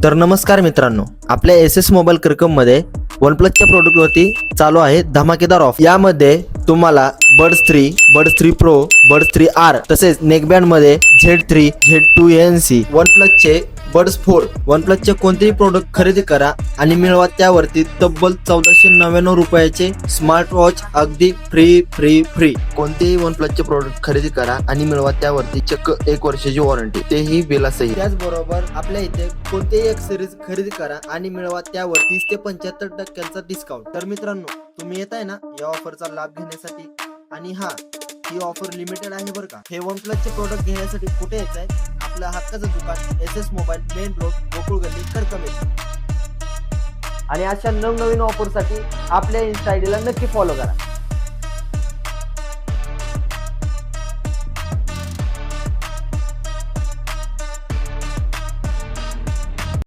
तर नमस्कार मित्रांनो, आपल्या एस मोबाईल मध्ये OnePlusच्या प्रोडक्टवरती चालू आहे धमाकेदार ऑफर। यामध्ये तुम्हाला buds 3, buds 3 pro, buds 3 R तसेच नेकबँड मध्ये Z3, Z2 ANC, OnePlusचे बड्स 4, OnePlusचे कोणतेही प्रोडक्ट खरेदी करा आणि मिळवा त्यावरती तब्बल 1499 रुपयाचे स्मार्ट वॉच अगदी फ्री। कोणतेही OnePlusचे प्रोडक्ट खरेदी करा आणि मिळवा त्यावरती चक्क 1 वर्षाची वॉरंटी, तेही बिलासहित। त्याचबरोबर आपल्या इथे कोणतेही एक सिरीज खरेदी करा आणि मिळवा त्यावर 30 ते 75% डिस्काउंट। तर मित्रांनो, तुम्ही येत आहे ना या ऑफरचा लाभ घेण्यासाठी। आणि ही ऑफर लिमिटेड आहे बरं का। हे OnePlusचे प्रोडक्ट घेण्यासाठी कुठे यायचं आहे? आपल्या हक्काचं दुकान S mobile, main road, Gokul गल्ली, खडकमेश्वर। आणि अशा नवनवीन ऑफरसाठी आपल्या इन्स्टा आयडीला नक्की फॉलो करा।